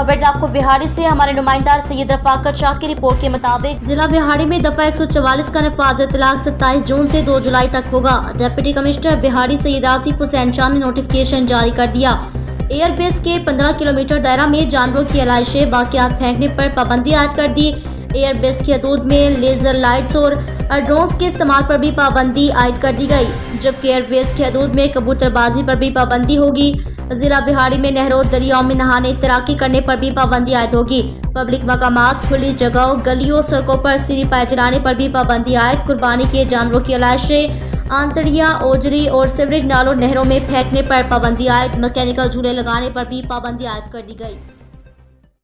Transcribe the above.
खबर आपको बिहाड़ी से हमारे नुमाइंदा सैयद रफाकत शाह की रिपोर्ट के मुताबिक जिला बिहाड़ी में दफा 144 का नफाज इतलाक 27 जून से 2 जुलाई तक होगा। डिप्टी कमिश्नर बिहाड़ी सैयद आसिफ हुसैन शाह ने नोटिफिकेशन जारी कर दिया। एयरबेस के 15 किलोमीटर दायरा में जानवरों की अलाइशें बाकियात फेंकने पर पाबंदी आयद कर दी। एयरबेस की हदूद में लेजर लाइट्स और ड्रोन्स के इस्तेमाल पर भी पाबंदी आयद कर दी गई, जबकि एयरबेस की हदूद में कबूतरबाजी पर भी पाबंदी होगी। जिला बिहाड़ी में नहरों दरियाओं में नहाने तैराकी करने पर भी पाबंदी आयद होगी। पब्लिक मकामात, खुली जगहों, गलियों, सड़कों पर सीरी पाए जलाने पर भी पाबंदी आयद। कुर्बानी किए जानवरों की अलाइशें आंतड़ियाँ, ओजरी और सीवरेज नालों नहरों में फेंकने पर पाबंदी आयद। मैकेनिकल झूले लगाने पर भी पाबंदी आयद कर दी गई।